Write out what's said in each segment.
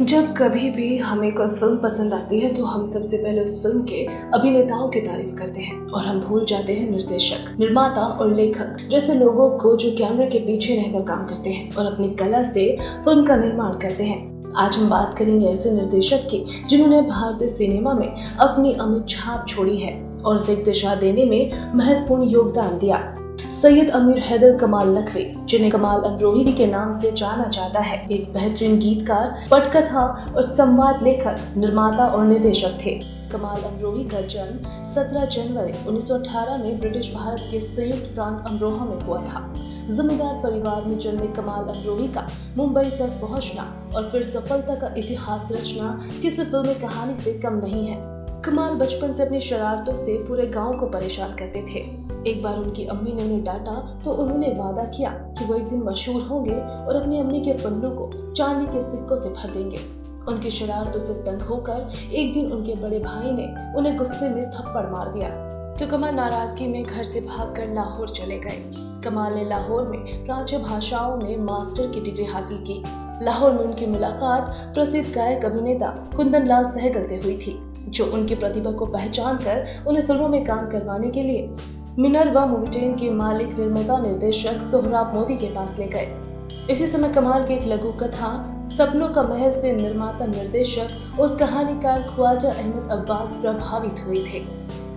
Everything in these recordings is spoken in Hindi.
जब कभी भी हमें कोई फिल्म पसंद आती है तो हम सबसे पहले उस फिल्म के अभिनेताओं की तारीफ करते हैं और हम भूल जाते हैं निर्देशक, निर्माता और लेखक जैसे लोगों को जो कैमरे के पीछे रहकर काम करते हैं और अपनी कला से फिल्म का निर्माण करते हैं। आज हम बात करेंगे ऐसे निर्देशक की जिन्होंने भारतीय सिनेमा में अपनी अमिट छाप छोड़ी है और उसे एक दिशा देने में महत्वपूर्ण योगदान दिया। सैयद अमीर हैदर कमाल नकवी, जिन्हें कमाल अमरोही के नाम से जाना जाता है, एक बेहतरीन गीतकार, पटकथा और संवाद लेखक, निर्माता और निर्देशक थे। कमाल अमरोही का जन्म 17 जनवरी 1918 में ब्रिटिश भारत के संयुक्त प्रांत अमरोहा में हुआ था। जमींदार परिवार में जन्मे कमाल अमरोही का मुंबई तक पहुंचना और फिर सफलता का इतिहास रचना किसी फिल्मी कहानी से कम नहीं है। कमाल बचपन से अपनी शरारतों से पूरे गांव को परेशान करते थे। एक बार उनकी अम्मी ने उन्हें डांटा तो उन्होंने वादा किया कि वो एक दिन मशहूर होंगे और अपनी अम्मी के पल्लू को चांदी के सिक्कों से भर देंगे। उनकी शरारतों से तंग होकर एक दिन उनके बड़े भाई ने उन्हें गुस्से में थप्पड़ मार दिया तो कमाल नाराजगी में घर से भागकर लाहौर चले गए। कमाल ने लाहौर में प्राच्य भाषाओं में मास्टर की डिग्री हासिल की। लाहौर में उनकी मुलाकात प्रसिद्ध गायक अभिनेता कुंदन लाल सहगल से हुई थी, जो उनकी प्रतिभा को पहचान कर उन्हें फिल्मों में काम करवाने के लिए मिनर्वा मूवी चेन के मालिक, निर्माता, निर्देशक सोहराब मोदी के पास ले गए। इसी समय कमाल की एक लघु कथा सपनों का महल से निर्माता, निर्देशक और कहानीकार ख्वाजा अहमद अब्बास प्रभावित हुए थे।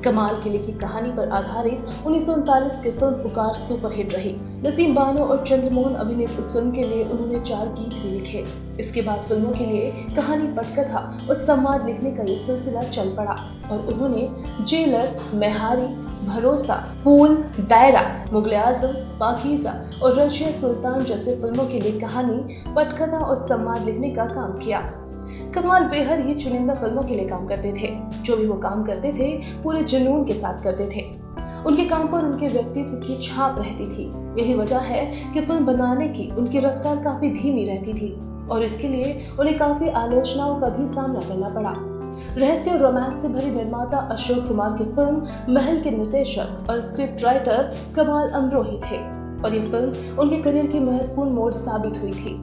कमाल की लिखी कहानी पर आधारित 1939 की फिल्म पुकार सुपरहिट रही। नसीम बानो और चंद्रमोहन अभिनीत इस फिल्म के लिए उन्होंने 4 गीत भी लिखे। इसके बाद फिल्मों के लिए कहानी, पटकथा और संवाद लिखने का ये सिलसिला चल पड़ा और उन्होंने जेलर, मेहारी, भरोसा, फूल, दायरा, मुगले आजम, पाकीज़ा और रजिया सुल्तान जैसे फिल्मों के लिए कहानी, पटकथा और संवाद लिखने का काम किया। कमाल बेहद ही चुनिंदा फिल्मों के लिए काम करते थे। जो भी वो काम करते थे पूरे जुनून के साथ करते थे। उनके काम पर उनके व्यक्तित्व की छाप रहती थी। यही वजह है कि फिल्म बनाने की उनकी रफ्तार काफी धीमी रहती थी और इसके लिए उन्हें काफी आलोचनाओं का भी सामना करना पड़ा। रहस्य और रोमांस से भरी निर्माता अशोक कुमार की फिल्म महल के निर्देशक और स्क्रिप्ट राइटर कमाल अमरोही थे और ये फिल्म उनके करियर की महत्वपूर्ण मोड़ साबित हुई थी।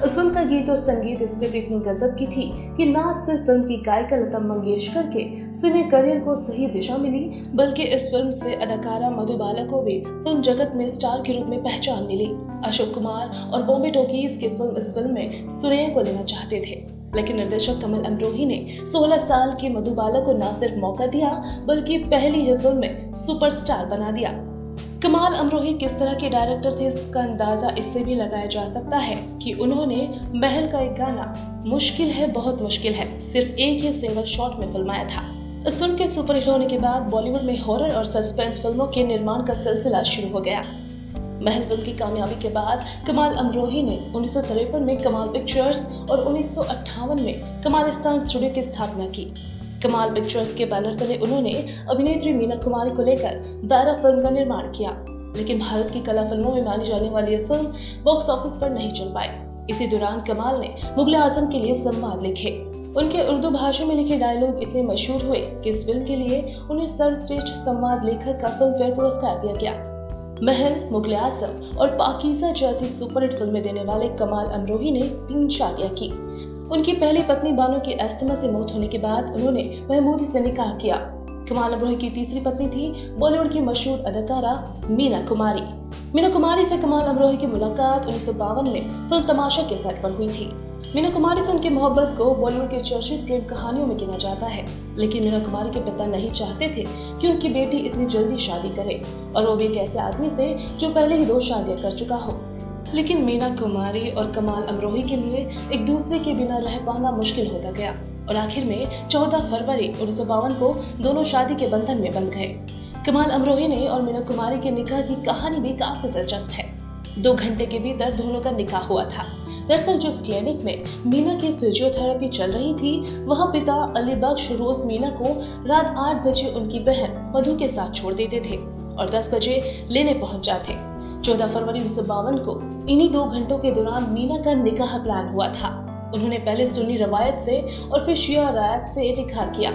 इस फिल्म का गीत और संगीत स्क्रिप्ट इतनी गजब की थी कि न सिर्फ फिल्म की गायिका लता मंगेशकर के सिने करियर को सही दिशा मिली, बल्कि इस फिल्म से अदाकारा मधुबाला को भी फिल्म जगत में स्टार के रूप में पहचान मिली। अशोक कुमार और बॉम्बे टॉकीज की फिल्म इस फिल्म में सुरैया को लेना चाहते थे, लेकिन निर्देशक कमल अमरोही ने 16 साल की मधुबाला को न सिर्फ मौका दिया बल्कि पहली ही फिल्म में सुपरस्टार बना दिया। कमाल अमरोही किस तरह के डायरेक्टर थे इसका अंदाजा इससे भी लगाया जा सकता है कि उन्होंने महल का एक गाना मुश्किल है, बहुत मुश्किल है सिर्फ एक ही सिंगल शॉट में फिल्माया था। इस फिल्म के सुपरहिट होने के बाद बॉलीवुड में हॉरर और सस्पेंस फिल्मों के निर्माण का सिलसिला शुरू हो गया। महल फिल्म की कामयाबी के बाद कमाल अमरोही ने 1953 में कमाल पिक्चर्स और 1958 में कमालिस्तान स्टूडियो की स्थापना की। कमाल पिक्चर्स के बैनर तले उन्होंने अभिनेत्री मीना कुमारी को लेकर दायरा फिल्म का निर्माण किया, लेकिन भारत की कला फिल्मों में मानी जाने वाली यह फिल्म बॉक्स ऑफिस पर नहीं चल पाई। इसी दौरान कमाल ने मुगले आजम के लिए संवाद लिखे। उनके उर्दू भाषा में लिखे डायलॉग इतने मशहूर हुए कि इस फिल्म के लिए उन्हें सर्वश्रेष्ठ संवाद लेखक का फिल्म फेयर पुरस्कार दिया गया। महल, मुगले आजम और पाकीज़ा जैसी सुपरहिट फिल्में देने वाले कमाल अमरोही ने 3 शादियां की। उनकी पहली पत्नी बानो की अस्थमा से मौत होने के बाद उन्होंने महमूदी से निकाह किया। कमाल अमरोही की तीसरी पत्नी थी बॉलीवुड की मशहूर अदाकारा मीना कुमारी। मीना कुमारी से कमाल अमरोही की मुलाकात 1952 में फिल्म तमाशा के सेट पर हुई थी। मीना कुमारी से उनकी मोहब्बत को बॉलीवुड के चर्चित प्रेम कहानियों में गिना जाता है, लेकिन मीना कुमारी के पिता नहीं चाहते थे कि उनकी बेटी इतनी जल्दी शादी करे और वो भी एक ऐसे आदमी से जो पहले ही 2 शादियां कर चुका हो। लेकिन मीना कुमारी और कमाल अमरोही के लिए एक दूसरे के बिना रह पाना मुश्किल होता गया और आखिर में 14 फरवरी 1952 को दोनों शादी के बंधन में बंध गए। कमाल अमरोही ने और मीना कुमारी के निकाह की कहानी भी काफी दिलचस्प है। 2 घंटे के भीतर दोनों का निकाह हुआ था। दरअसल जिस क्लिनिक में मीना की फिजियोथेरेपी चल रही थी, वहाँ पिता अली बख्श रोज मीना को रात 8 बजे उनकी बहन मधु के साथ छोड़ देते थे और 10 बजे लेने पहुंच जाते। 14 फरवरी 1952 को इन्हीं 2 घंटों के दौरान मीना का निकाह प्लान हुआ था। उन्होंने पहले सुन्नी रवायत से और फिर शिया रवायत से निकाह किया।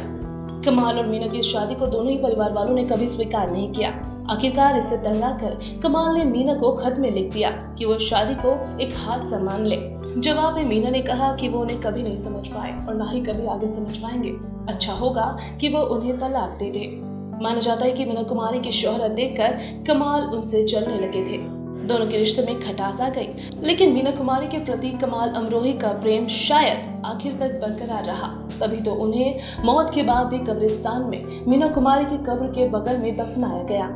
कमाल और मीना की इस शादी को दोनों ही परिवार वालों ने कभी स्वीकार नहीं किया। आखिरकार इससे तंग आकर कमाल ने मीना को खत में लिख दिया कि वो शादी को एक हादसा मान ले। जवाब में मीना ने कहा कि वो उन्हें कभी नहीं समझ पाए और ना ही कभी आगे समझ पाएंगे। अच्छा होगा कि वो उन्हें तलाक दे दे। माना जाता है कि मीना कुमारी की शोहरत देखकर कमाल उनसे जलने लगे थे। दोनों के रिश्ते में खटास आ गई, लेकिन मीना कुमारी के प्रति कमाल अमरोही का प्रेम शायद आखिर तक बरकरार रहा। तभी तो उन्हें मौत के बाद भी कब्रिस्तान में मीना कुमारी की कब्र के बगल में दफनाया गया।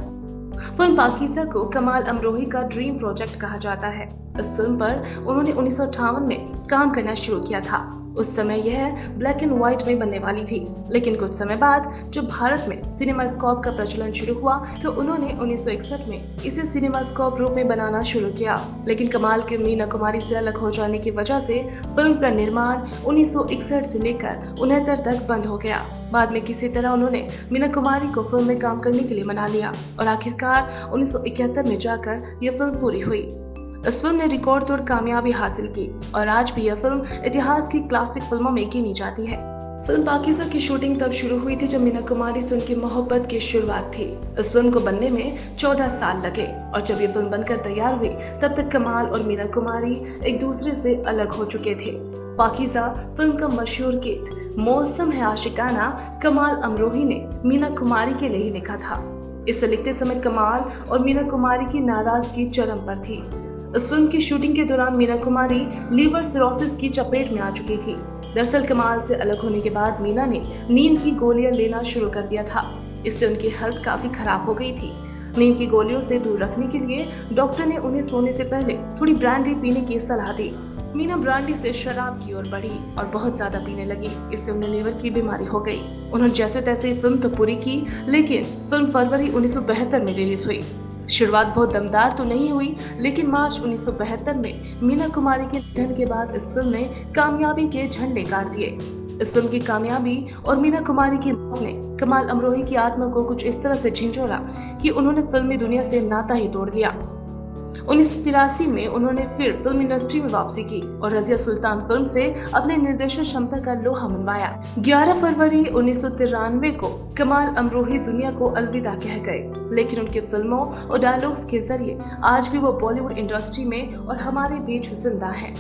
फिल्म पाकीज़ा को कमाल अमरोही का ड्रीम प्रोजेक्ट कहा जाता है। इस फिल्म पर उन्होंने 1958 में काम करना शुरू किया था। उस समय यह ब्लैक एंड व्हाइट में बनने वाली थी, लेकिन कुछ समय बाद जब भारत में सिनेमास्कोप का प्रचलन शुरू हुआ तो उन्होंने 1961 में इसे सिनेमास्कोप रूप में बनाना शुरू किया। लेकिन कमाल के मीना कुमारी से अलग हो जाने की वजह से फिल्म का निर्माण 1961 से लेकर 69 तक बंद हो गया। बाद में किसी तरह उन्होंने मीना कुमारी को फिल्म में काम करने के लिए मना लिया और आखिरकार 1971 में जाकर यह फिल्म पूरी हुई। इस फिल्म ने रिकॉर्ड तोड़ कामयाबी हासिल की और आज भी यह फिल्म इतिहास की क्लासिक फिल्मों में गिनी जाती है। फिल्म पाकीज़ा की शूटिंग तब शुरू हुई थी जब मीना कुमारी से उनकी मोहब्बत की शुरुआत थी। इस फिल्म को बनने में 14 साल लगे और जब ये फिल्म बनकर तैयार हुई तब तक कमाल और मीना कुमारी एक दूसरे से अलग हो चुके थे। पाकीज़ा फिल्म का मशहूर गीत मौसम है आशिकाना कमाल अमरोही ने मीना कुमारी के लिए ही लिखा था। इसे लिखते समय कमाल और मीना कुमारी की नाराजगी चरम पर थी। इस फिल्म की शूटिंग के दौरान मीना कुमारी लीवर सिरोसिस की चपेट में आ चुकी थी। दरअसल कमाल से अलग होने के बाद मीना ने नींद की गोलियां लेना शुरू कर दिया था। इससे उनकी हेल्थ काफी खराब हो गई थी। नींद की गोलियों से दूर रखने के लिए डॉक्टर ने उन्हें सोने से पहले थोड़ी ब्रांडी पीने की सलाह दी। मीना ब्रांडी से शराब की ओर बढ़ी और बहुत ज्यादा पीने लगी। इससे उन्हें लीवर की बीमारी हो गई। उन्होंने जैसे तैसे फिल्म तो पूरी की, लेकिन फिल्म फरवरी 1972 में रिलीज हुई। शुरुआत बहुत दमदार तो नहीं हुई, लेकिन मार्च 1972 में मीना कुमारी के निधन के बाद इस फिल्म ने कामयाबी के झंडे गाड़ दिए। इस फिल्म की कामयाबी और मीना कुमारी की मौत ने कमाल अमरोही की आत्मा को कुछ इस तरह से झिंझोड़ा कि उन्होंने फिल्मी दुनिया से नाता ही तोड़ दिया। 1983 में उन्होंने फिर फिल्म इंडस्ट्री में वापसी की और रजिया सुल्तान फिल्म से अपने निर्देशन क्षमता का लोहा मनवाया। 11 फरवरी 1993 को कमाल अमरोही दुनिया को अलविदा कह गए, लेकिन उनके फिल्मों और डायलॉग्स के जरिए आज भी वो बॉलीवुड इंडस्ट्री में और हमारे बीच जिंदा हैं।